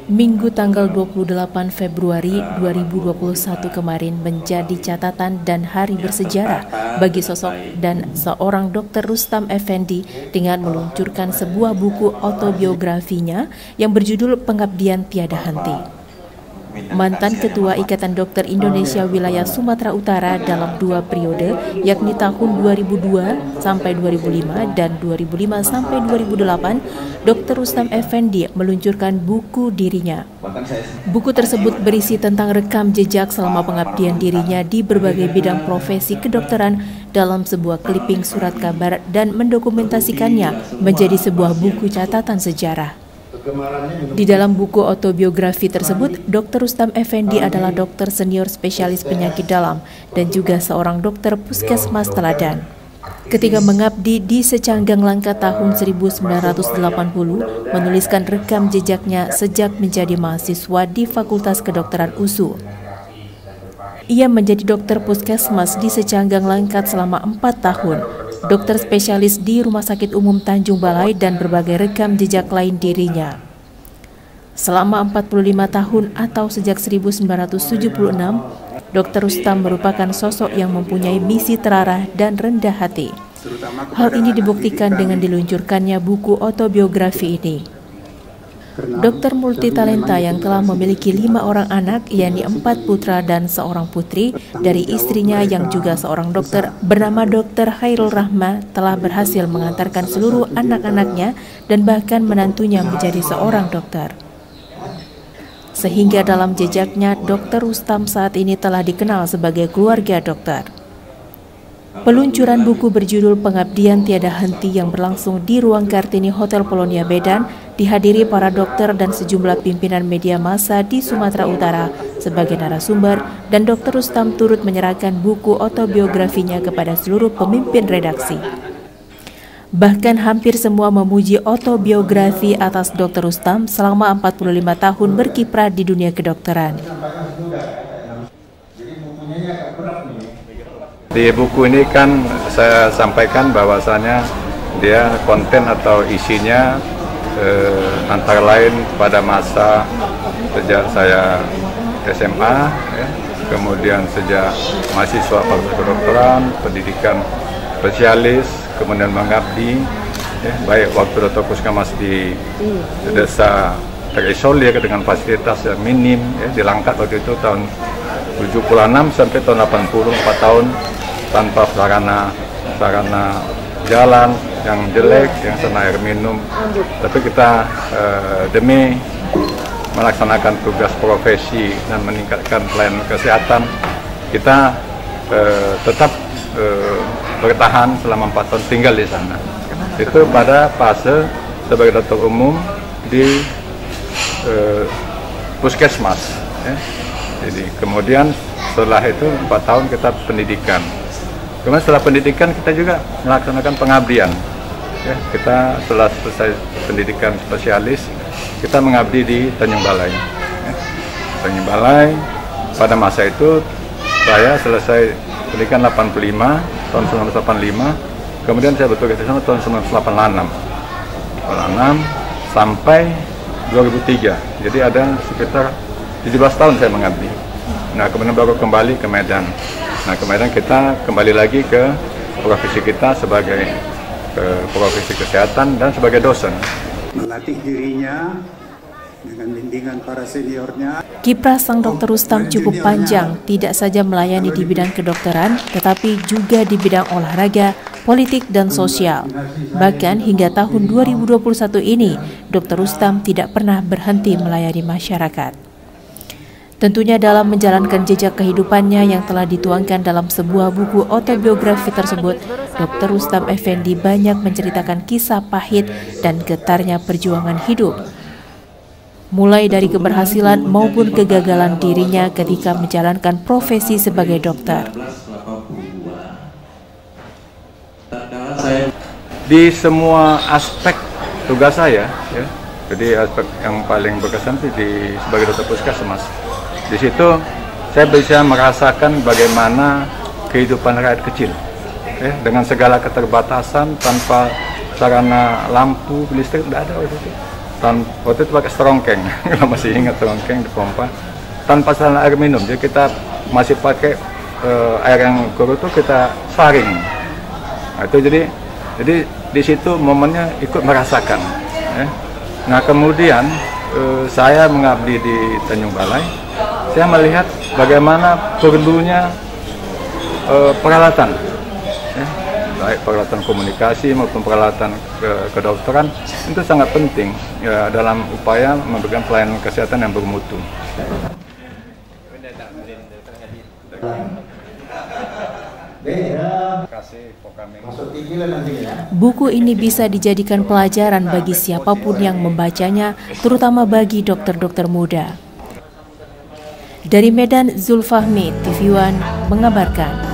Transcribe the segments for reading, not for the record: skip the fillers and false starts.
Minggu tanggal 28 Februari 2021 kemarin menjadi catatan dan hari bersejarah bagi sosok dan seorang Dr. Rustam Effendi dengan meluncurkan sebuah buku autobiografinya yang berjudul Pengabdian Tiada Henti. Mantan Ketua Ikatan Dokter Indonesia Wilayah Sumatera Utara dalam 2 periode, yakni tahun 2002 sampai 2005 dan 2005 sampai 2008, Dr. Rustam Effendi meluncurkan buku dirinya. Buku tersebut berisi tentang rekam jejak selama pengabdian dirinya di berbagai bidang profesi kedokteran dalam sebuah clipping surat kabar dan mendokumentasikannya menjadi sebuah buku catatan sejarah. Di dalam buku autobiografi tersebut, Dr. Rustam Effendi adalah dokter senior spesialis penyakit dalam dan juga seorang dokter puskesmas teladan. Ketika mengabdi di Secanggang Langka tahun 1980, menuliskan rekam jejaknya sejak menjadi mahasiswa di Fakultas Kedokteran USU. Ia menjadi dokter puskesmas di Secanggang Langkat selama 4 tahun. Dokter spesialis di Rumah Sakit Umum Tanjung Balai dan berbagai rekam jejak lain dirinya. Selama 45 tahun atau sejak 1976, Dr. Rustam merupakan sosok yang mempunyai misi terarah dan rendah hati. Hal ini dibuktikan dengan diluncurkannya buku autobiografi ini. Dokter multitalenta yang telah memiliki 5 orang anak, yakni 4 putra dan 1 putri, dari istrinya yang juga seorang dokter bernama Dr. Khairul Rahma, telah berhasil mengantarkan seluruh anak-anaknya dan bahkan menantunya menjadi seorang dokter. Sehingga dalam jejaknya, Dr. Rustam saat ini telah dikenal sebagai keluarga dokter. Peluncuran buku berjudul Pengabdian Tiada Henti yang berlangsung di Ruang Kartini Hotel Polonia Medan dihadiri para dokter dan sejumlah pimpinan media massa di Sumatera Utara sebagai narasumber, dan Dr. Rustam turut menyerahkan buku autobiografinya kepada seluruh pemimpin redaksi. Bahkan hampir semua memuji autobiografi atas Dr. Rustam selama 45 tahun berkiprah di dunia kedokteran. Di buku ini kan saya sampaikan bahwasanya dia konten atau isinya antara lain pada masa sejak saya SMA, kemudian sejak mahasiswa fakultas kedokteran, pendidikan spesialis, kemudian mengabdi, baik waktu dokter puskesmas di desa terisolir dengan fasilitas yang minim, di Langkat waktu itu tahun 76 sampai tahun 80, 4 tahun tanpa sarana jalan yang jelek, yang sana air minum. Tapi kita demi melaksanakan tugas profesi dan meningkatkan pelayanan kesehatan, kita tetap bertahan selama 4 tahun tinggal di sana. Itu pada fase sebagai dokter umum di puskesmas. Jadi kemudian setelah itu 4 tahun kita pendidikan. Kemudian setelah pendidikan kita juga melaksanakan pengabdian. Kita setelah selesai pendidikan spesialis, kita mengabdi di Tanjung Balai. Tanjung Balai, pada masa itu saya selesai pendidikan 85, tahun 1985. Kemudian saya bertugas di sana tahun 1986. 86 sampai 2003. Jadi ada sekitar 17 tahun saya mengabdi. Nah, kemudian baru kembali ke Medan. Nah, ke Medan kita kembali lagi ke profesi kita sebagai profesi kesehatan dan sebagai dosen. Melatih dirinya dengan bimbingan para seniornya. Kiprah sang Dr. Rustam cukup panjang, tidak saja melayani di bidang kedokteran, tetapi juga di bidang olahraga, politik, dan sosial. Bahkan hingga tahun 2021 ini, Dr. Rustam tidak pernah berhenti melayani masyarakat. Tentunya dalam menjalankan jejak kehidupannya yang telah dituangkan dalam sebuah buku autobiografi tersebut, Dr. Rustam Effendi banyak menceritakan kisah pahit dan getarnya perjuangan hidup. Mulai dari keberhasilan maupun kegagalan dirinya ketika menjalankan profesi sebagai dokter. Di semua aspek tugas saya, jadi aspek yang paling berkesan sih sebagai dokter puskesmas. Di situ saya bisa merasakan bagaimana kehidupan rakyat kecil, dengan segala keterbatasan, tanpa sarana lampu, listrik tidak ada waktu itu. waktu itu pakai serongkeng, kalau masih ingat serongkeng dipompa tanpa saluran air minum. Jadi kita masih pakai air yang keruh itu kita saring. Nah, itu jadi di situ momennya ikut merasakan. Ya. Nah kemudian saya mengabdi di Tanjung Balai, saya melihat bagaimana perlunya peralatan, ya, baik peralatan komunikasi maupun peralatan kedokteran itu sangat penting ya, dalam upaya memberikan pelayanan kesehatan yang bermutu. Buku ini bisa dijadikan pelajaran bagi siapapun yang membacanya, terutama bagi dokter-dokter muda. Dari Medan, Zulfahmi, TV One mengabarkan.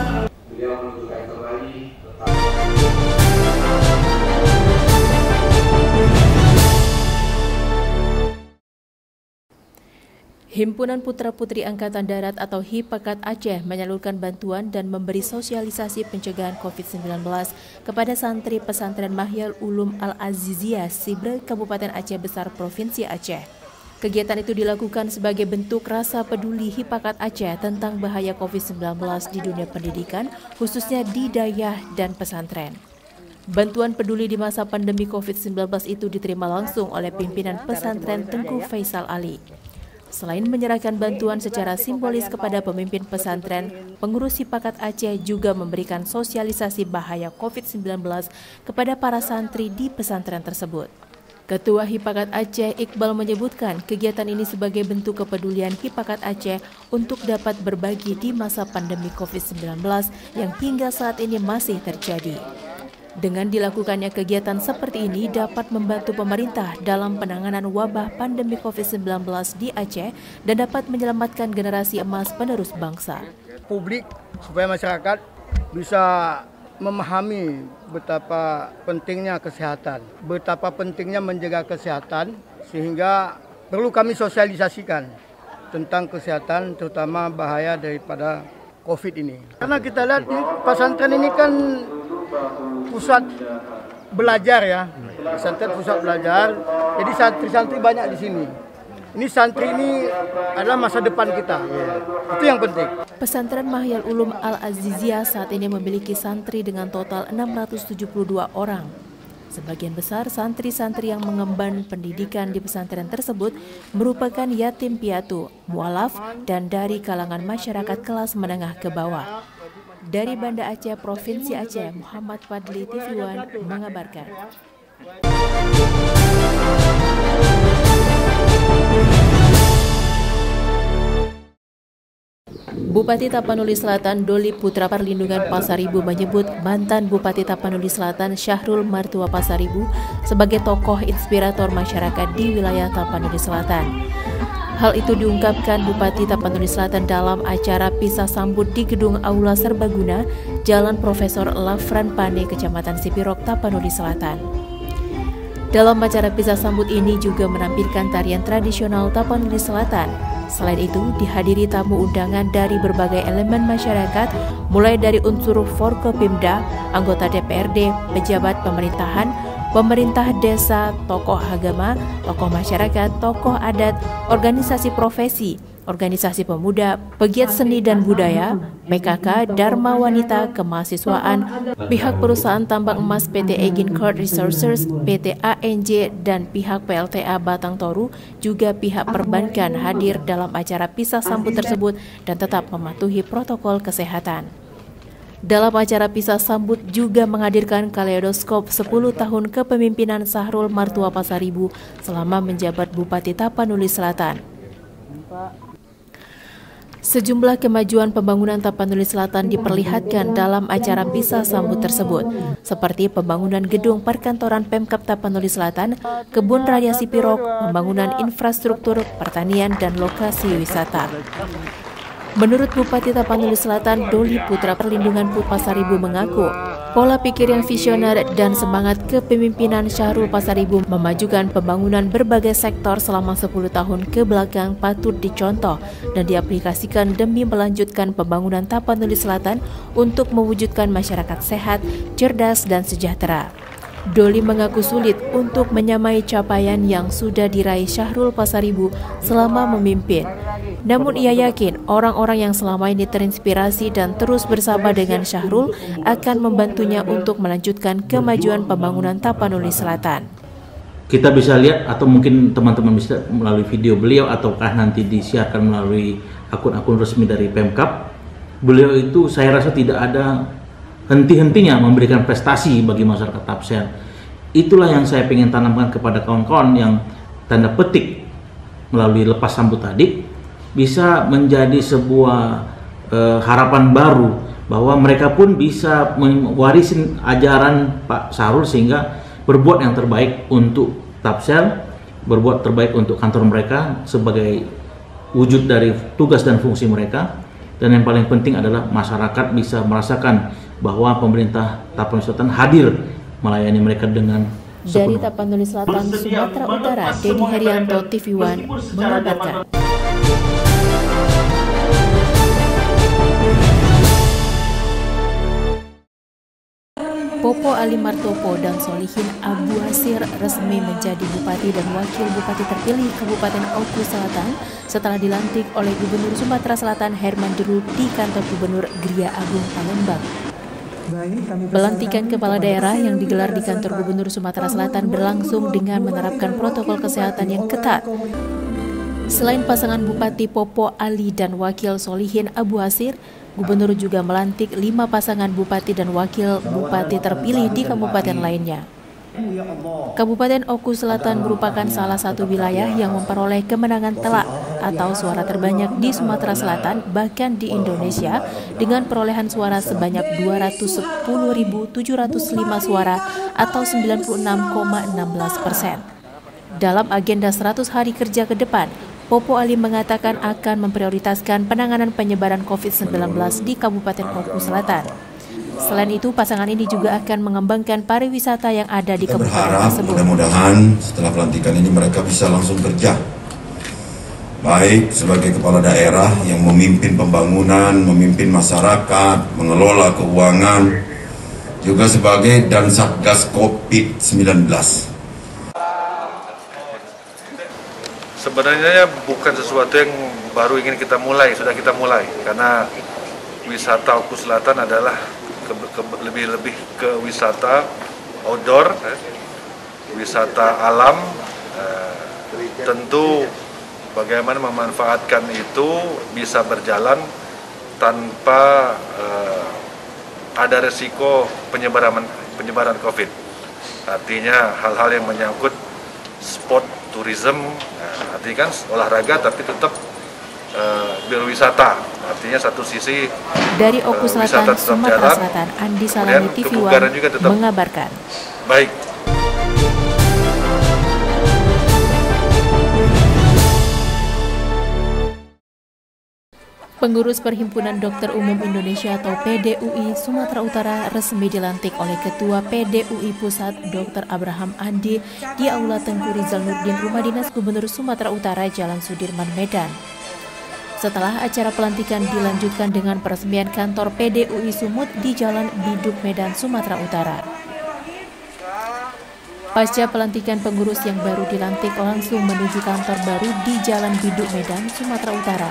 Himpunan Putra-Putri Angkatan Darat atau HIPAKAT Aceh menyalurkan bantuan dan memberi sosialisasi pencegahan COVID-19 kepada santri pesantren Mahyal Ulum Al-Aziziyah Sibre, Kabupaten Aceh Besar, Provinsi Aceh. Kegiatan itu dilakukan sebagai bentuk rasa peduli HIPAKAT Aceh tentang bahaya COVID-19 di dunia pendidikan, khususnya di dayah dan pesantren. Bantuan peduli di masa pandemi COVID-19 itu diterima langsung oleh pimpinan pesantren Tengku Faisal Ali. Selain menyerahkan bantuan secara simbolis kepada pemimpin pesantren, pengurus HIPAKAT Aceh juga memberikan sosialisasi bahaya COVID-19 kepada para santri di pesantren tersebut. Ketua HIPAKAT Aceh Iqbal menyebutkan kegiatan ini sebagai bentuk kepedulian HIPAKAT Aceh untuk dapat berbagi di masa pandemi COVID-19 yang hingga saat ini masih terjadi. Dengan dilakukannya kegiatan seperti ini dapat membantu pemerintah dalam penanganan wabah pandemi COVID-19 di Aceh dan dapat menyelamatkan generasi emas penerus bangsa. Publik supaya masyarakat bisa memahami betapa pentingnya kesehatan, betapa pentingnya menjaga kesehatan, sehingga perlu kami sosialisasikan tentang kesehatan, terutama bahaya daripada COVID ini. Karena kita lihat di pesantren ini kan pusat belajar ya, pesantren pusat belajar. Jadi santri-santri banyak di sini. Ini santri ini adalah masa depan kita. Itu yang penting. Pesantren Mahyal Ulum Al-Aziziyah saat ini memiliki santri dengan total 672 orang. Sebagian besar santri-santri yang mengemban pendidikan di pesantren tersebut merupakan yatim piatu, mualaf, dan dari kalangan masyarakat kelas menengah ke bawah. Dari Banda Aceh, Provinsi Aceh, Muhammad Fadli, TV One mengabarkan. Bupati Tapanuli Selatan Doli Putra Perlindungan Pasaribu menyebut mantan Bupati Tapanuli Selatan Syahrul Martua Pasaribu sebagai tokoh inspirator masyarakat di wilayah Tapanuli Selatan. Hal itu diungkapkan Bupati Tapanuli Selatan dalam acara pisah sambut di Gedung Aula Serbaguna, Jalan Profesor Lafran Pane, Kecamatan Sipirok, Tapanuli Selatan. Dalam acara pisah sambut ini juga menampilkan tarian tradisional Tapanuli Selatan. Selain itu, dihadiri tamu undangan dari berbagai elemen masyarakat, mulai dari unsur Forkopimda, anggota DPRD, pejabat pemerintahan, pemerintah desa, tokoh agama, tokoh masyarakat, tokoh adat, organisasi profesi, organisasi pemuda, pegiat seni dan budaya, PKK, Dharma Wanita, kemahasiswaan, pihak perusahaan tambang emas PT Egin Court Resources, PT ANJ, dan pihak PLTA Batang Toru, juga pihak perbankan hadir dalam acara pisah sambut tersebut dan tetap mematuhi protokol kesehatan. Dalam acara pisah sambut juga menghadirkan kaleidoskop 10 tahun kepemimpinan Syahrul Martua Pasaribu selama menjabat Bupati Tapanuli Selatan. Sejumlah kemajuan pembangunan Tapanuli Selatan diperlihatkan dalam acara pisah sambut tersebut, seperti pembangunan gedung perkantoran Pemkab Tapanuli Selatan, kebun raya Sipirok, pembangunan infrastruktur pertanian dan lokasi wisata. Menurut Bupati Tapanuli Selatan, Doli Putra Perlindungan Pasaribu mengaku, pola pikir yang visioner dan semangat kepemimpinan Syahrul Pasaribu memajukan pembangunan berbagai sektor selama 10 tahun ke belakang patut dicontoh dan diaplikasikan demi melanjutkan pembangunan Tapanuli Selatan untuk mewujudkan masyarakat sehat, cerdas, dan sejahtera. Doli mengaku sulit untuk menyamai capaian yang sudah diraih Syahrul Pasaribu selama memimpin. Namun ia yakin orang-orang yang selama ini terinspirasi dan terus bersama dengan Syahrul akan membantunya untuk melanjutkan kemajuan pembangunan Tapanuli Selatan. Kita bisa lihat atau mungkin teman-teman bisa melalui video beliau ataukah nanti disiarkan melalui akun-akun resmi dari Pemkab. Beliau itu saya rasa tidak ada henti-hentinya memberikan prestasi bagi masyarakat Tapsel. Itulah yang saya ingin tanamkan kepada kawan-kawan yang tanda petik melalui lepas sambut tadi bisa menjadi sebuah harapan baru bahwa mereka pun bisa mewarisin ajaran Pak Syahrul sehingga berbuat yang terbaik untuk Tapsel, berbuat terbaik untuk kantor mereka sebagai wujud dari tugas dan fungsi mereka. Dan yang paling penting adalah masyarakat bisa merasakan bahwa pemerintah Tapanuli Selatan hadir melayani mereka dengan Dari Tapanuli Selatan, Sumatera Utara, Dedi Herianto, TV One mengabarkan. Popo Ali Martopo dan Solihin Abu Asir resmi menjadi Bupati dan Wakil Bupati terpilih Kabupaten Oku Selatan setelah dilantik oleh Gubernur Sumatera Selatan Herman Deru di kantor Gubernur Gria Agung Palembang. Pelantikan kepala daerah yang digelar di kantor Gubernur Sumatera Selatan berlangsung dengan menerapkan protokol kesehatan yang ketat. Selain pasangan Bupati Popo Ali dan Wakil Solihin Abu Asir, Gubernur juga melantik 5 pasangan Bupati dan Wakil Bupati terpilih di kabupaten lainnya. Kabupaten Oku Selatan merupakan salah satu wilayah yang memperoleh kemenangan telak atau suara terbanyak di Sumatera Selatan bahkan di Indonesia dengan perolehan suara sebanyak 210.705 suara atau 96,16%. Dalam agenda 100 hari kerja ke depan, Popo Ali mengatakan akan memprioritaskan penanganan penyebaran COVID-19 di Kabupaten Oku Selatan. Selain itu, pasangan ini juga akan mengembangkan pariwisata yang ada di kabupaten tersebut. Mudah-mudahan setelah pelantikan ini mereka bisa langsung kerja. Baik sebagai kepala daerah yang memimpin pembangunan, memimpin masyarakat, mengelola keuangan, juga sebagai dan Satgas COVID-19. Sebenarnya bukan sesuatu yang baru ingin kita mulai, sudah kita mulai. Karena wisata Oku Selatan adalah lebih ke wisata outdoor, wisata alam. Tentu bagaimana memanfaatkan itu bisa berjalan tanpa ada resiko penyebaran COVID. Artinya hal-hal yang menyangkut sport tourism, artinya kan olahraga tapi tetap berwisata. Artinya satu sisi dari Oku Selatan, Sumatera Selatan, Andi Salami, TV One mengabarkan. Baik. Pengurus Perhimpunan Dokter Umum Indonesia atau PDUI Sumatera Utara resmi dilantik oleh Ketua PDUI Pusat Dr. Abraham Andi di Aula Tengku Rizal Nurdin, Rumah Dinas Gubernur Sumatera Utara, Jalan Sudirman, Medan. Setelah acara pelantikan dilanjutkan dengan peresmian kantor PDUI Sumut di Jalan Biduk, Medan, Sumatera Utara. Pasca pelantikan, pengurus yang baru dilantik langsung menuju kantor baru di Jalan Biduk, Medan, Sumatera Utara.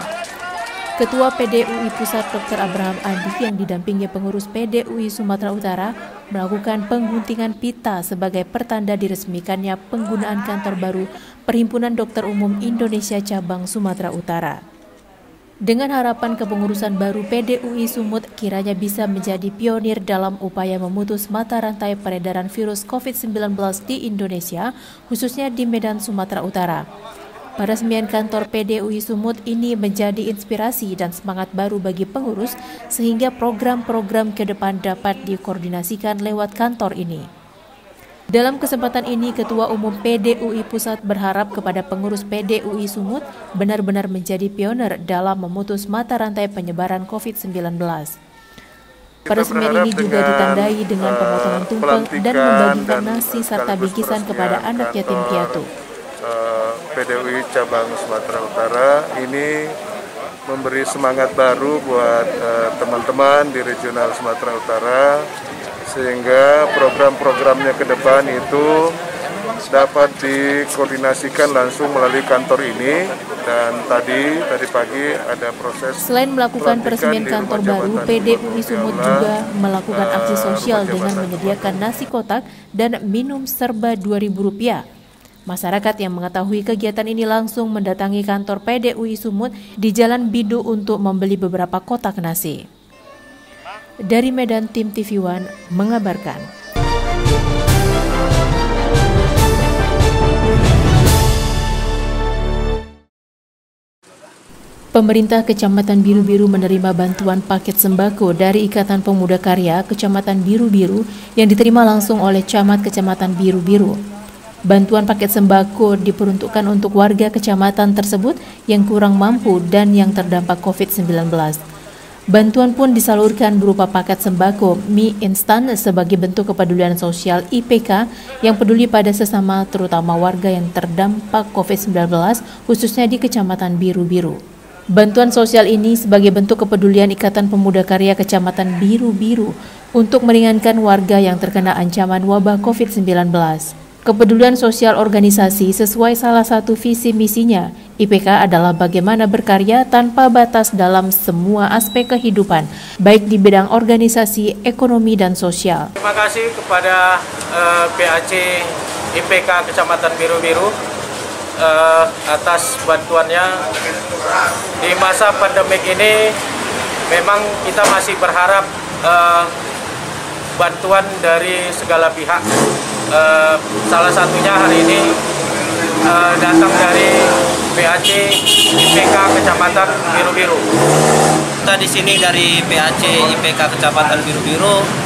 Ketua PDUI Pusat Dr. Abraham Andi yang didampingi pengurus PDUI Sumatera Utara melakukan pengguntingan pita sebagai pertanda diresmikannya penggunaan kantor baru Perhimpunan Dokter Umum Indonesia Cabang Sumatera Utara. Dengan harapan kepengurusan baru PDUI Sumut kiranya bisa menjadi pionir dalam upaya memutus mata rantai peredaran virus COVID-19 di Indonesia, khususnya di Medan, Sumatera Utara. Peresmian kantor PDUI Sumut ini menjadi inspirasi dan semangat baru bagi pengurus sehingga program-program ke depan dapat dikoordinasikan lewat kantor ini. Dalam kesempatan ini, Ketua Umum PDUI Pusat berharap kepada pengurus PDUI Sumut benar-benar menjadi pionir dalam memutus mata rantai penyebaran COVID-19. Peresmian ini juga ditandai dengan pemotongan tumpeng dan membagikan nasi serta bingkisan kepada anak yatim piatu. PDUI Cabang Sumatera Utara ini memberi semangat baru buat teman-teman di regional Sumatera Utara sehingga program-programnya ke depan itu dapat dikoordinasikan langsung melalui kantor ini. Dan tadi pagi ada proses. Selain melakukan peresmian kantor baru, PDUI Sumut juga melakukan aksi sosial dengan menyediakan nasi kotak dan minum serba Rp2.000. Masyarakat yang mengetahui kegiatan ini langsung mendatangi kantor PDUI Sumut di Jalan Bidu untuk membeli beberapa kotak nasi. Dari Medan, tim TV One mengabarkan. Pemerintah Kecamatan Biru-Biru menerima bantuan paket sembako dari Ikatan Pemuda Karya Kecamatan Biru-Biru yang diterima langsung oleh Camat Kecamatan Biru-Biru. Bantuan paket sembako diperuntukkan untuk warga kecamatan tersebut yang kurang mampu dan yang terdampak COVID-19. Bantuan pun disalurkan berupa paket sembako mie instan sebagai bentuk kepedulian sosial IPK yang peduli pada sesama, terutama warga yang terdampak COVID-19 khususnya di Kecamatan Biru-Biru. Bantuan sosial ini sebagai bentuk kepedulian Ikatan Pemuda Karya Kecamatan Biru-Biru untuk meringankan warga yang terkena ancaman wabah COVID-19. Kepedulian sosial organisasi sesuai salah satu visi misinya, IPK adalah bagaimana berkarya tanpa batas dalam semua aspek kehidupan, baik di bidang organisasi, ekonomi, dan sosial. Terima kasih kepada PAC IPK Kecamatan Biru-Biru atas bantuannya. Di masa pandemik ini memang kita masih berharap bantuan dari segala pihak. Salah satunya hari ini datang dari PAC IPK Kecamatan Biru-Biru. Kita di sini dari PAC IPK Kecamatan Biru-Biru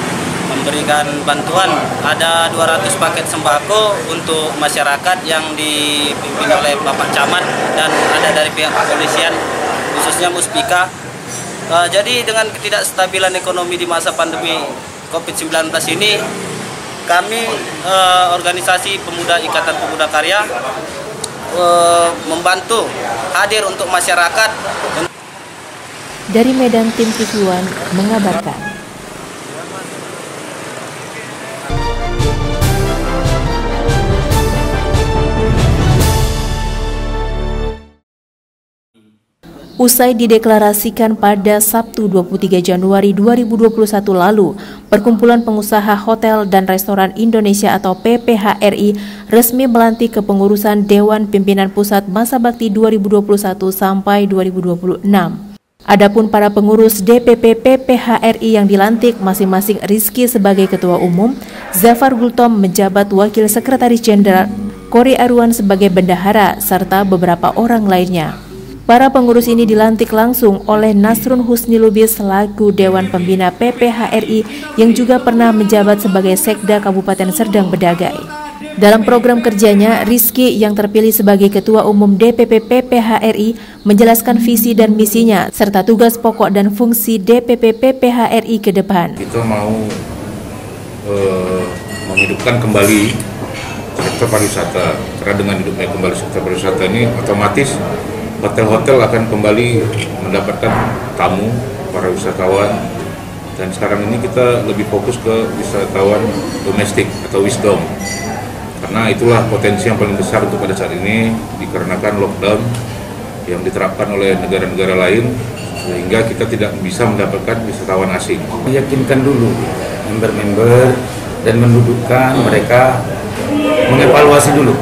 memberikan bantuan, ada 200 paket sembako untuk masyarakat yang dipimpin oleh Bapak Camat dan ada dari pihak kepolisian khususnya Muspika. Jadi dengan ketidakstabilan ekonomi di masa pandemi COVID-19 ini, kami organisasi Pemuda Ikatan Pemuda Karya membantu hadir untuk masyarakat. Dari Medan, tim TV One mengabarkan. Usai dideklarasikan pada Sabtu 23 Januari 2021 lalu, Perkumpulan Pengusaha Hotel dan Restoran Indonesia atau PPHRI resmi melantik kepengurusan Dewan Pimpinan Pusat Masa Bakti 2021 sampai 2026. Adapun para pengurus DPP PPHRI yang dilantik masing-masing Rizky sebagai Ketua Umum, Zafar Gultom menjabat Wakil Sekretaris Jenderal, Kori Arwan sebagai Bendahara, serta beberapa orang lainnya. Para pengurus ini dilantik langsung oleh Nasrun Husni Lubis selaku Dewan Pembina PPHRI yang juga pernah menjabat sebagai Sekda Kabupaten Serdang Bedagai. Dalam program kerjanya, Rizky yang terpilih sebagai Ketua Umum DPP PPHRI menjelaskan visi dan misinya serta tugas pokok dan fungsi DPP PPHRI ke depan. Kita mau menghidupkan kembali sektor pariwisata, karena dengan hidupnya kembali sektor pariwisata ini otomatis hotel-hotel akan kembali mendapatkan tamu, para wisatawan, dan sekarang ini kita lebih fokus ke wisatawan domestik atau wisdom, karena itulah potensi yang paling besar untuk pada saat ini dikarenakan lockdown yang diterapkan oleh negara-negara lain, sehingga kita tidak bisa mendapatkan wisatawan asing. Meyakinkan dulu member-member dan mendudukkan mereka, mengevaluasi dulu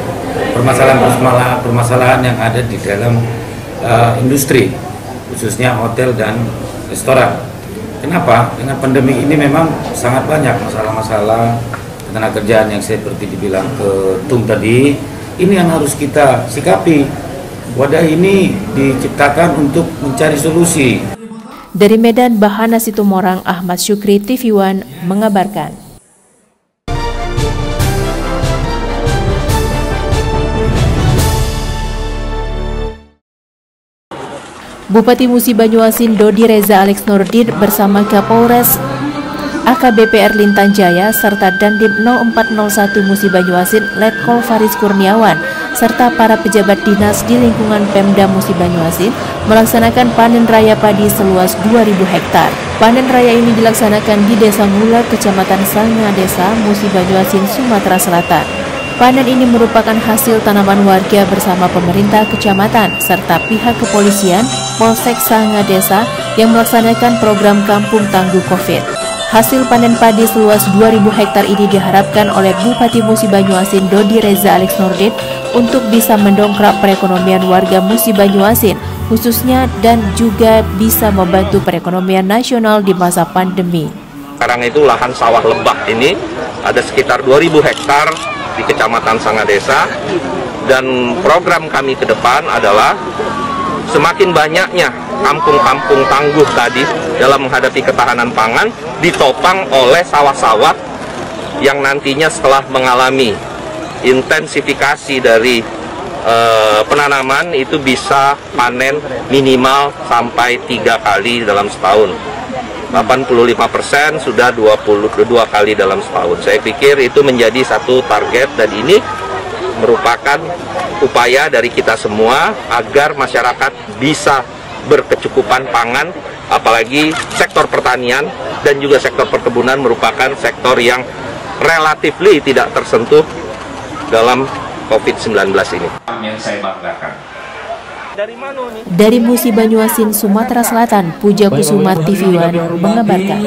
permasalahan yang ada di dalam industri, khususnya hotel dan restoran. Kenapa? Dengan pandemi ini memang sangat banyak masalah-masalah tenaga kerjaan yang seperti dibilang Tung tadi. Ini yang harus kita sikapi. Wadah ini diciptakan untuk mencari solusi. Dari Medan, Bahana Situmorang, Ahmad Syukri, TV One mengabarkan. Bupati Musi Banyuasin Dodi Reza Alex Nurdin bersama Kapolres AKBP Erlintan Jaya serta Dandim 0401 Musi Banyuasin Letkol Faris Kurniawan serta para pejabat dinas di lingkungan Pemda Musi Banyuasin melaksanakan panen raya padi seluas 2.000 hektar. Panen raya ini dilaksanakan di Desa Ngula, Kecamatan Sanga Desa, Musi Banyuasin, Sumatera Selatan. Panen ini merupakan hasil tanaman warga bersama pemerintah kecamatan serta pihak kepolisian Polsek Sanga Desa yang melaksanakan program Kampung Tangguh Covid. Hasil panen padi seluas 2.000 hektar ini diharapkan oleh Bupati Musi Banyuasin Dodi Reza Alex Nurdin untuk bisa mendongkrak perekonomian warga Musi Banyuasin khususnya dan juga bisa membantu perekonomian nasional di masa pandemi. Sekarang itu lahan sawah lebah ini ada sekitar 2.000 hektar di Kecamatan Sanga Desa, dan program kami ke depan adalah semakin banyaknya kampung-kampung tangguh tadi dalam menghadapi ketahanan pangan ditopang oleh sawah-sawah yang nantinya setelah mengalami intensifikasi dari penanaman itu bisa panen minimal sampai 3 kali dalam setahun. 85% sudah 22 kali dalam setahun. Saya pikir itu menjadi satu target dan ini merupakan upaya dari kita semua agar masyarakat bisa berkecukupan pangan, apalagi sektor pertanian dan juga sektor perkebunan merupakan sektor yang relatifly tidak tersentuh dalam COVID-19 ini. Yang saya banggakan. Dari Musi Banyuasin, Sumatera Selatan, Puja Kusuma TV One mengabarkan.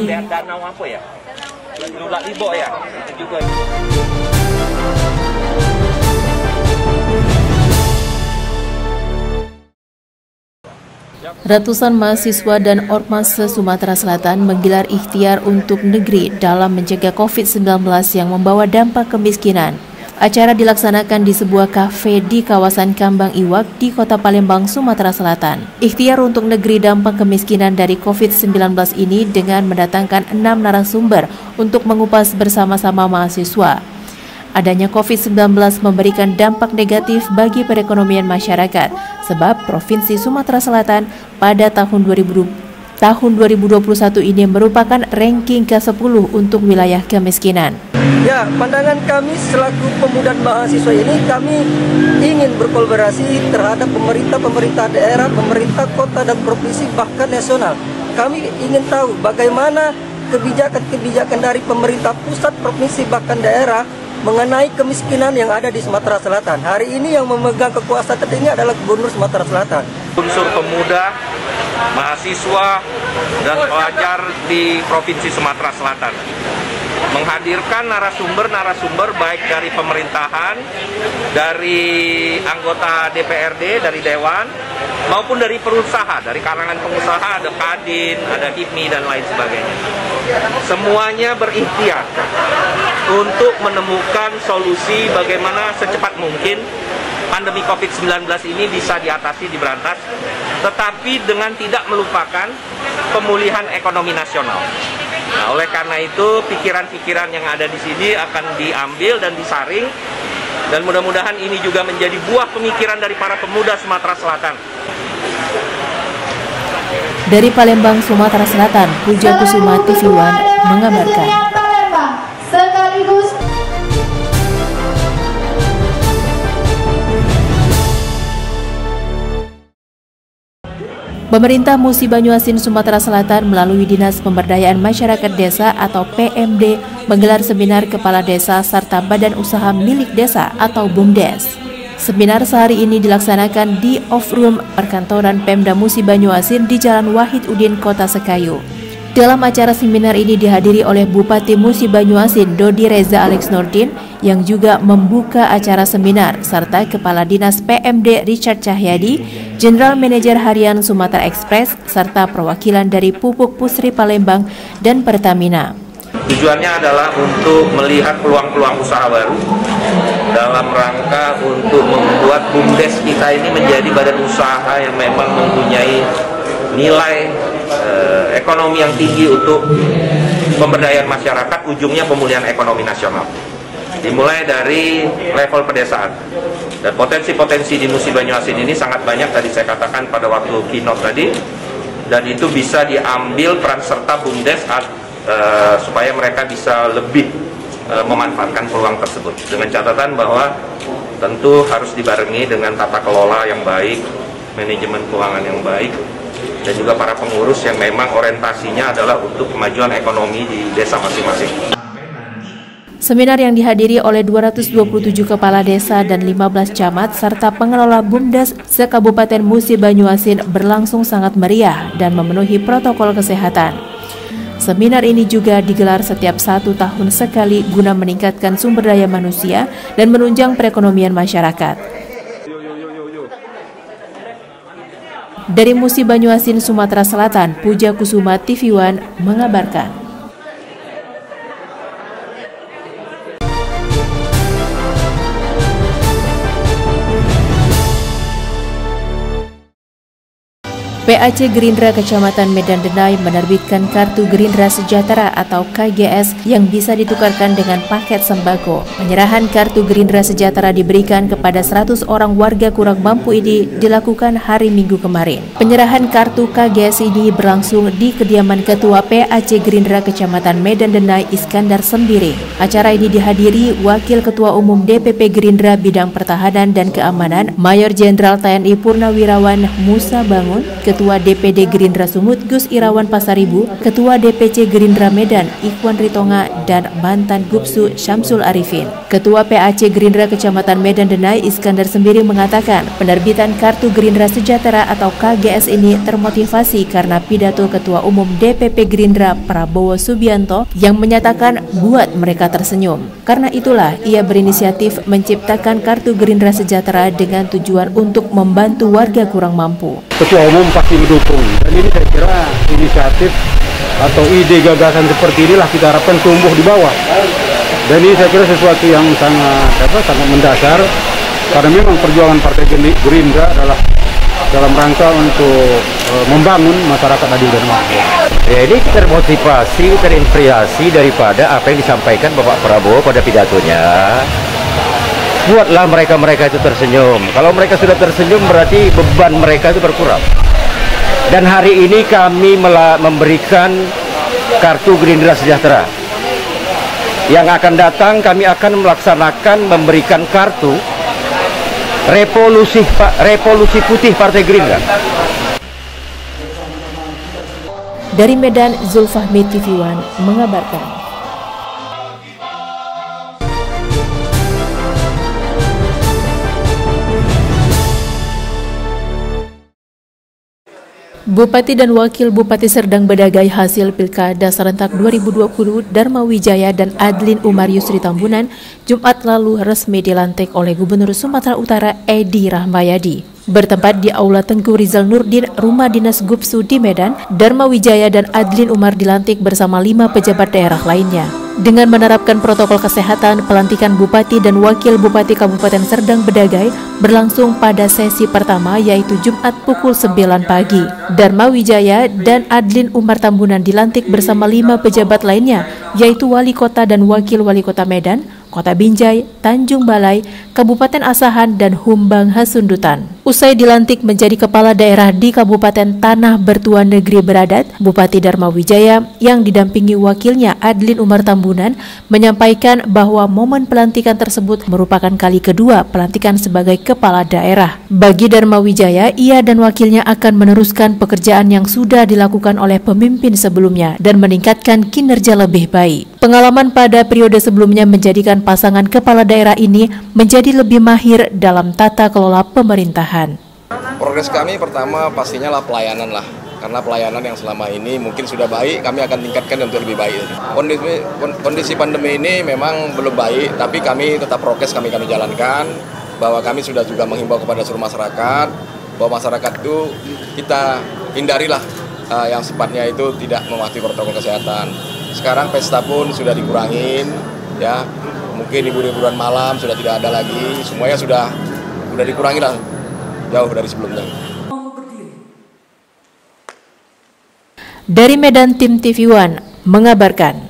Ratusan mahasiswa dan ormas se-Sumatera Selatan menggelar ikhtiar untuk negeri dalam mencegah COVID-19 yang membawa dampak kemiskinan. Acara dilaksanakan di sebuah kafe di kawasan Kambang Iwak di Kota Palembang, Sumatera Selatan. Ikhtiar untuk negeri dampak kemiskinan dari COVID-19 ini dengan mendatangkan 6 narasumber untuk mengupas bersama-sama mahasiswa. Adanya COVID-19 memberikan dampak negatif bagi perekonomian masyarakat, sebab Provinsi Sumatera Selatan pada tahun 2021 ini merupakan ranking ke-10 untuk wilayah kemiskinan. Ya, pandangan kami selaku pemuda mahasiswa ini, kami ingin berkolaborasi terhadap pemerintah daerah, pemerintah kota dan provinsi, bahkan nasional. Kami ingin tahu bagaimana kebijakan-kebijakan dari pemerintah pusat, provinsi, bahkan daerah mengenai kemiskinan yang ada di Sumatera Selatan. Hari ini yang memegang kekuasaan tertinggi adalah Gubernur Sumatera Selatan. Unsur pemuda, mahasiswa, dan pelajar di Provinsi Sumatera Selatan menghadirkan narasumber baik dari pemerintahan, dari anggota DPRD, dari Dewan, maupun dari perusahaan, dari kalangan pengusaha, ada Kadin, ada HIPMI, dan lain sebagainya. Semuanya berikhtiar untuk menemukan solusi bagaimana secepat mungkin pandemi COVID-19 ini bisa diatasi, diberantas, tetapi dengan tidak melupakan pemulihan ekonomi nasional. Nah, oleh karena itu pikiran-pikiran yang ada di sini akan diambil dan disaring, dan mudah-mudahan ini juga menjadi buah pemikiran dari para pemuda Sumatera Selatan. Dari Palembang, Sumatera Selatan, Puja Kusuma TV One mengabarkan. Pemerintah Musi Banyuasin, Sumatera Selatan melalui Dinas Pemberdayaan Masyarakat Desa atau PMD menggelar seminar kepala desa serta badan usaha milik desa atau BUMDes. Seminar sehari ini dilaksanakan di off-room perkantoran Pemda Musi Banyuasin di Jalan Wahid Udin, Kota Sekayu. Dalam acara seminar ini dihadiri oleh Bupati Musi Banyuasin Dodi Reza Alex Nurdin yang juga membuka acara seminar, serta Kepala Dinas PMD Richard Cahyadi, General Manager Harian Sumatera Express, serta perwakilan dari Pupuk Pusri Palembang dan Pertamina. Tujuannya adalah untuk melihat peluang-peluang usaha baru dalam rangka untuk membuat BUMDes kita ini menjadi badan usaha yang memang mempunyai nilai ekonomi yang tinggi untuk pemberdayaan masyarakat, ujungnya pemulihan ekonomi nasional. Dimulai dari level pedesaan. Dan potensi-potensi di Musi Banyuasin ini sangat banyak, tadi saya katakan pada waktu keynote tadi, dan itu bisa diambil peran serta BUMDes supaya mereka bisa lebih memanfaatkan peluang tersebut dengan catatan bahwa tentu harus dibarengi dengan tata kelola yang baik, manajemen keuangan yang baik, dan juga para pengurus yang memang orientasinya adalah untuk kemajuan ekonomi di desa masing-masing. Seminar yang dihadiri oleh 227 kepala desa dan 15 camat serta pengelola BUMDes se-Kabupaten Musi Banyuasin berlangsung sangat meriah dan memenuhi protokol kesehatan. Seminar ini juga digelar setiap 1 tahun sekali guna meningkatkan sumber daya manusia dan menunjang perekonomian masyarakat. Dari Musi Banyuasin, Sumatera Selatan, Puja Kusuma TV One mengabarkan. PAC Gerindra Kecamatan Medan Denai menerbitkan Kartu Gerindra Sejahtera atau KGS yang bisa ditukarkan dengan paket sembako. Penyerahan Kartu Gerindra Sejahtera diberikan kepada 100 orang warga kurang mampu ini dilakukan hari Minggu kemarin. Penyerahan Kartu KGS ini berlangsung di kediaman Ketua PAC Gerindra Kecamatan Medan Denai Iskandar Sembiring. Acara ini dihadiri Wakil Ketua Umum DPP Gerindra Bidang Pertahanan dan Keamanan Mayor Jenderal TNI Purnawirawan Musa Bangun, Ketua DPD Gerindra Sumut Gus Irawan Pasaribu, Ketua DPC Gerindra Medan Ikhwan Ritonga, dan mantan Gubsu Syamsul Arifin. Ketua PAC Gerindra Kecamatan Medan Denai Iskandar Sembiring mengatakan penerbitan Kartu Gerindra Sejahtera atau KGS ini termotivasi karena pidato Ketua Umum DPP Gerindra Prabowo Subianto yang menyatakan buat mereka tersenyum. Karena itulah ia berinisiatif menciptakan Kartu Gerindra Sejahtera dengan tujuan untuk membantu warga kurang mampu. Ketua Umum pasti mendukung, dan ini saya kira inisiatif atau ide gagasan seperti inilah kita harapkan tumbuh di bawah. Dan ini saya kira sesuatu yang sangat mendasar, karena memang perjuangan Partai Gerindra adalah dalam rangka untuk membangun masyarakat adil dan makmur. Ya, ini termotivasi, terinspirasi daripada apa yang disampaikan Bapak Prabowo pada pidatonya. Buatlah mereka-mereka itu tersenyum. Kalau mereka sudah tersenyum berarti beban mereka itu berkurang. Dan hari ini kami memberikan Kartu Gerindra Sejahtera. Yang akan datang kami akan melaksanakan memberikan kartu revolusi putih Partai Gerindra. Dari Medan, Zulfahmi TV One mengabarkan. Bupati dan Wakil Bupati Serdang Bedagai hasil Pilkada serentak 2020 Dharma Wijaya dan Adlin Umar Yusri Tambunan Jumat lalu resmi dilantik oleh Gubernur Sumatera Utara Edi Rahmayadi. Bertempat di Aula Tengku Rizal Nurdin, Rumah Dinas Gubsu di Medan, Dharma Wijaya dan Adlin Umar dilantik bersama 5 pejabat daerah lainnya. Dengan menerapkan protokol kesehatan, pelantikan Bupati dan Wakil Bupati Kabupaten Serdang Bedagai berlangsung pada sesi pertama yaitu Jumat pukul 9 pagi. Dharma Wijaya dan Adlin Umar Tambunan dilantik bersama 5 pejabat lainnya yaitu Wali Kota dan Wakil Wali Kota Medan, Kota Binjai, Tanjung Balai, Kabupaten Asahan, dan Humbang Hasundutan. Usai dilantik menjadi kepala daerah di Kabupaten Tanah Bertuan Negeri Beradat, Bupati Dharma Wijaya yang didampingi wakilnya Adlin Umar Tambunan menyampaikan bahwa momen pelantikan tersebut merupakan kali kedua pelantikan sebagai kepala daerah. Bagi Dharma Wijaya, ia dan wakilnya akan meneruskan pekerjaan yang sudah dilakukan oleh pemimpin sebelumnya dan meningkatkan kinerja lebih baik. Pengalaman pada periode sebelumnya menjadikan pasangan kepala daerah ini menjadi lebih mahir dalam tata kelola pemerintahan. Progres kami pertama pastinya lah pelayanan lah, karena pelayanan yang selama ini mungkin sudah baik, kami akan tingkatkan untuk lebih baik. Kondisi pandemi ini memang belum baik, tapi kami tetap prokes kami jalankan, bahwa kami sudah juga menghimbau kepada seluruh masyarakat, bahwa masyarakat itu kita hindarilah yang sifatnya itu tidak mematuhi protokol kesehatan. Sekarang pesta pun sudah dikurangin, ya. Mungkin hiburan malam sudah tidak ada lagi, semuanya sudah dikurangi lah jauh dari sebelumnya. Dari Medan, tim TV One mengabarkan.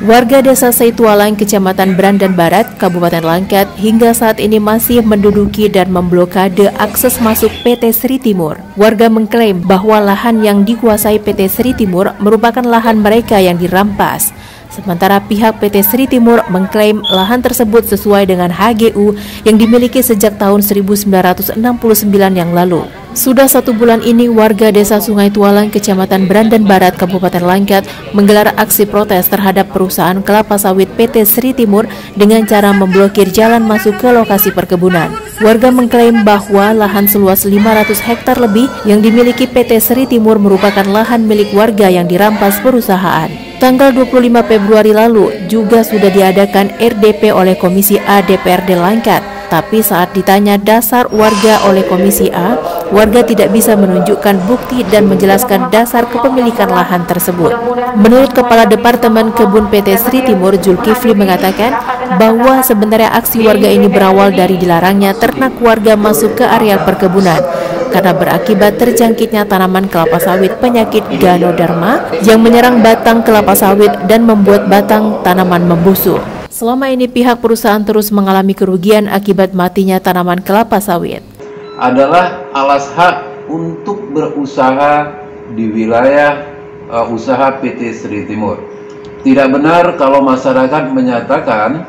Warga Desa Seitualang, Kecamatan Brandan Barat, Kabupaten Langkat hingga saat ini masih menduduki dan memblokade akses masuk PT Sri Timur. Warga mengklaim bahwa lahan yang dikuasai PT Sri Timur merupakan lahan mereka yang dirampas. Sementara pihak PT Sri Timur mengklaim lahan tersebut sesuai dengan HGU yang dimiliki sejak tahun 1969 yang lalu. Sudah 1 bulan ini warga Desa Sungai Tualang, Kecamatan Brandan Barat, Kabupaten Langkat menggelar aksi protes terhadap perusahaan kelapa sawit PT Sri Timur dengan cara memblokir jalan masuk ke lokasi perkebunan. Warga mengklaim bahwa lahan seluas 500 hektar lebih yang dimiliki PT Sri Timur merupakan lahan milik warga yang dirampas perusahaan. Tanggal 25 Februari lalu juga sudah diadakan RDP oleh Komisi A DPRD Langkat. Tapi saat ditanya dasar warga oleh Komisi A, warga tidak bisa menunjukkan bukti dan menjelaskan dasar kepemilikan lahan tersebut. Menurut Kepala Departemen Kebun PT Sri Timur, Zulkifli mengatakan bahwa sebenarnya aksi warga ini berawal dari dilarangnya ternak warga masuk ke areal perkebunan karena berakibat terjangkitnya tanaman kelapa sawit penyakit Ganoderma yang menyerang batang kelapa sawit dan membuat batang tanaman membusuk. Selama ini pihak perusahaan terus mengalami kerugian akibat matinya tanaman kelapa sawit. Adalah alas hak untuk berusaha di wilayah usaha PT Sri Timur. Tidak benar kalau masyarakat menyatakan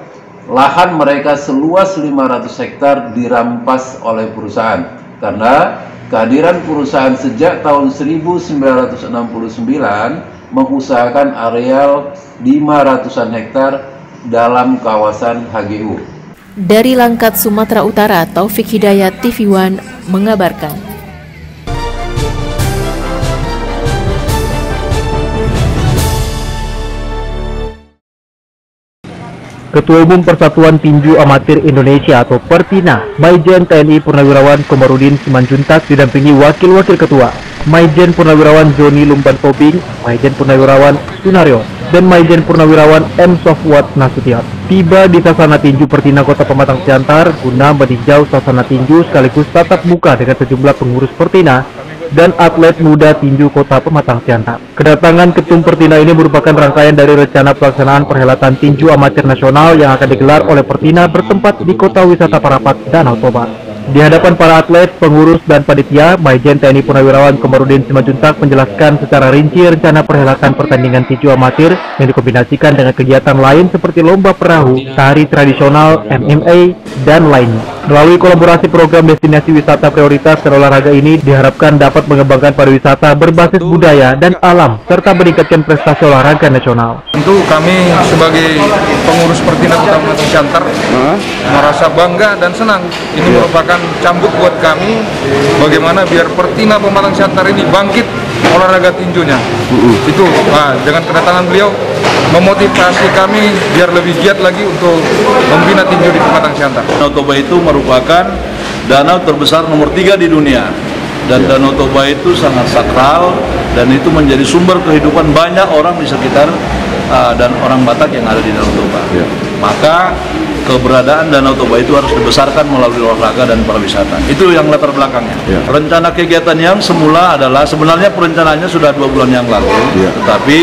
lahan mereka seluas 500 hektar dirampas oleh perusahaan. Karena kehadiran perusahaan sejak tahun 1969 mengusahakan areal 500-an hektar dalam kawasan HGU. Dari Langkat, Sumatera Utara, Taufik Hidayat, TV One mengabarkan. Ketua Umum Persatuan Tinju Amatir Indonesia atau Pertina, Maijen TNI Purnawirawan Komarudin Simanjuntak didampingi Wakil-Wakil Ketua, Maijen Purnawirawan Joni Lumban Tobing, Maijen Purnawirawan Sunario, dan Maijen Purnawirawan M. Sofwat Nasution tiba di Sasana Tinju Pertina Kota Pematang Siantar guna meninjau sasana tinju sekaligus tatap muka dengan sejumlah pengurus Pertina dan atlet muda tinju Kota Pematang Siantar. Kedatangan Ketum Pertina ini merupakan rangkaian dari rencana pelaksanaan perhelatan tinju amatir nasional yang akan digelar oleh Pertina bertempat di Kota Wisata Parapat, Danau Toba. Di hadapan para atlet, pengurus, dan panitia, Maijen TNI Purnawirawan Komarudin Simanjuntak menjelaskan secara rinci rencana perhelatan pertandingan tinju amatir yang dikombinasikan dengan kegiatan lain seperti lomba perahu, tari tradisional, MMA, dan lainnya. Melalui kolaborasi program destinasi wisata prioritas dan olahraga ini diharapkan dapat mengembangkan pariwisata berbasis budaya dan alam serta meningkatkan prestasi olahraga nasional. Tentu kami sebagai pengurus Pertina Kota Pematang Siantar merasa bangga dan senang. Ini merupakan cambuk buat kami bagaimana biar Pertina Pematang Siantar ini bangkit olahraga tinjunya. Itu dengan kedatangan beliau memotivasi kami biar lebih giat lagi untuk membina tinju di Pematang Siantar. Danau Toba itu merupakan danau terbesar nomor 3 di dunia, dan Danau Toba itu sangat sakral dan itu menjadi sumber kehidupan banyak orang di sekitar dan orang Batak yang ada di Danau Toba. Maka keberadaan Danau Toba itu harus dibesarkan melalui olahraga dan pariwisata. Itu yang latar belakangnya. Rencana kegiatan yang semula adalah sebenarnya perencanaannya sudah 2 bulan yang lalu, tetapi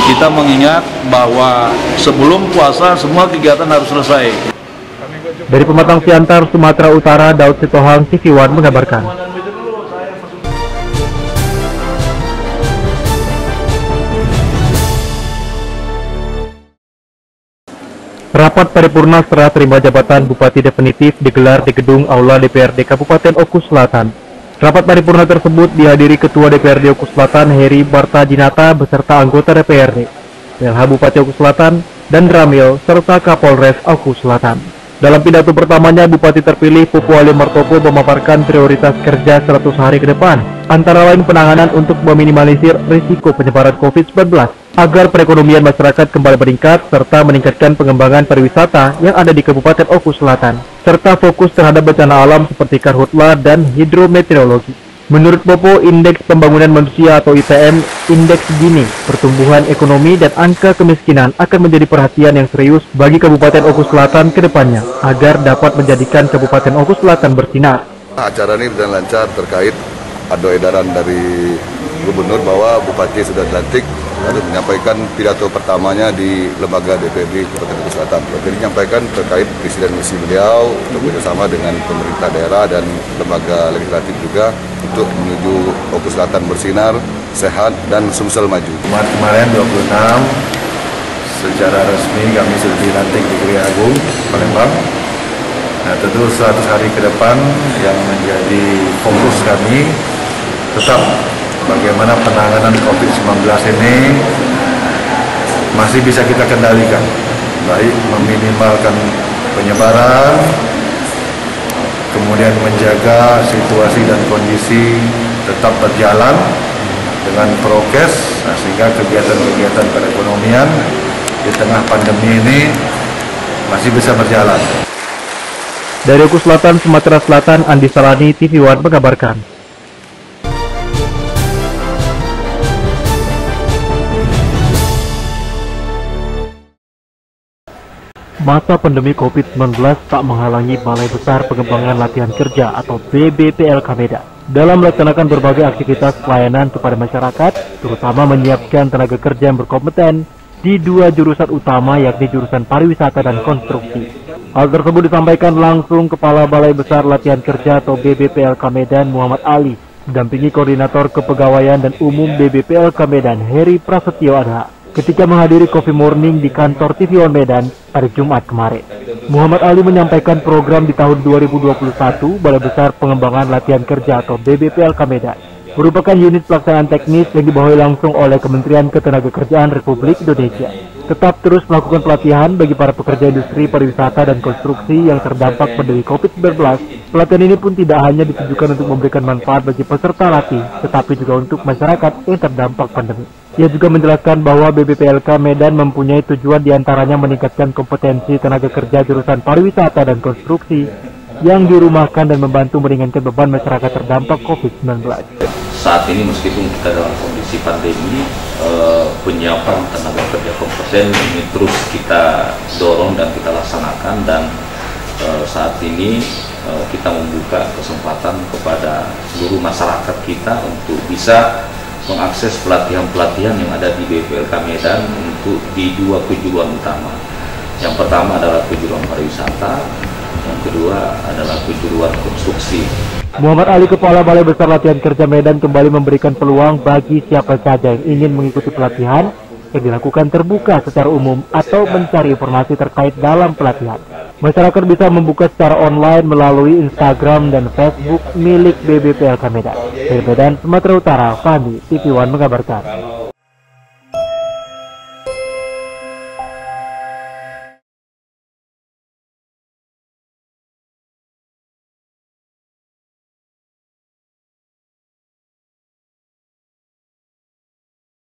kita mengingat bahwa sebelum puasa semua kegiatan harus selesai. Dari Pematang Siantar, Sumatera Utara, Daud Sitohang, TV One mengabarkan. Rapat paripurna serah terima jabatan Bupati definitif digelar di gedung Aula DPRD Kabupaten Oku Selatan. Rapat paripurna tersebut dihadiri Ketua DPRD Oku Selatan Heri Bartajinata beserta anggota DPRD, PLH Bupati Oku Selatan, dan Ramil serta Kapolres Oku Selatan. Dalam pidato pertamanya, Bupati terpilih Pupu Ali Martopo memaparkan prioritas kerja 100 hari ke depan, antara lain penanganan untuk meminimalisir risiko penyebaran COVID-19, agar perekonomian masyarakat kembali meningkat, serta meningkatkan pengembangan pariwisata yang ada di Kabupaten Oku Selatan, serta fokus terhadap bencana alam seperti karhutla dan hidrometeorologi. Menurut Popo, Indeks Pembangunan Manusia atau IPM, Indeks Gini, pertumbuhan ekonomi dan angka kemiskinan akan menjadi perhatian yang serius bagi Kabupaten Oku Selatan ke depannya, agar dapat menjadikan Kabupaten Oku Selatan bersinar. Acara ini berjalan lancar terkait ada edaran dari Gubernur bahwa Bupati sudah dilantik lalu menyampaikan pidato pertamanya di lembaga DPRD Kabupaten Bogor Selatan. Jadi menyampaikan terkait visi dan misi beliau untuk bekerjasama dengan pemerintah daerah dan lembaga legislatif juga untuk menuju Bogor Selatan bersinar, sehat, dan Sumsel maju. Kemarin 26 secara resmi kami sudah dilantik di Gereja Agung Palembang. Nah, tentu 100 hari ke depan yang menjadi fokus kami tetap bagaimana penanganan COVID-19 ini masih bisa kita kendalikan, baik meminimalkan penyebaran, kemudian menjaga situasi dan kondisi tetap berjalan dengan prokes, sehingga kegiatan-kegiatan perekonomian di tengah pandemi ini masih bisa berjalan. Dari Oku Selatan, Sumatera Selatan, Andi Salani, TV One mengabarkan. Masa pandemi COVID-19 tak menghalangi Balai Besar Pengembangan Latihan Kerja atau BBPLK Medan dalam melaksanakan berbagai aktivitas pelayanan kepada masyarakat, terutama menyiapkan tenaga kerja yang berkompeten di dua jurusan utama, yakni jurusan pariwisata dan konstruksi. Hal tersebut disampaikan langsung Kepala Balai Besar Latihan Kerja atau BBPLK Medan Muhammad Ali, didampingi Koordinator Kepegawaian dan Umum BBPLK Medan Heri Prasetyo Adha, ketika menghadiri Coffee Morning di kantor TV One Medan pada Jumat kemarin. Muhammad Ali menyampaikan program di tahun 2021 Balai Besar Pengembangan Latihan Kerja atau BBPLK Medan merupakan unit pelaksanaan teknis yang dibawahi langsung oleh Kementerian Ketenagakerjaan Republik Indonesia. Tetap terus melakukan pelatihan bagi para pekerja industri pariwisata dan konstruksi yang terdampak pandemi COVID-19. Pelatihan ini pun tidak hanya ditujukan untuk memberikan manfaat bagi peserta latih, tetapi juga untuk masyarakat yang terdampak pandemi. Ia juga menjelaskan bahwa BBPLK Medan mempunyai tujuan diantaranya meningkatkan kompetensi tenaga kerja jurusan pariwisata dan konstruksi yang dirumahkan dan membantu meringankan beban masyarakat terdampak COVID-19. Saat ini meskipun kita dalam kondisi pandemi, penyiapan tenaga kerja kompeten ini terus kita dorong dan kita laksanakan, dan saat ini kita membuka kesempatan kepada seluruh masyarakat kita untuk bisa mengakses pelatihan-pelatihan yang ada di BBPLK Medan untuk di dua kejuruan utama. Yang pertama adalah kejuruan pariwisata, yang kedua adalah kejuruan konstruksi. Muhammad Ali, Kepala Balai Besar Latihan Kerja Medan, kembali memberikan peluang bagi siapa saja yang ingin mengikuti pelatihan yang dilakukan terbuka secara umum atau mencari informasi terkait dalam pelatihan. Masyarakat bisa membuka secara online melalui Instagram dan Facebook milik BBPLK Medan. Dari Medan, Sumatera Utara, Fandi, TV One mengabarkan.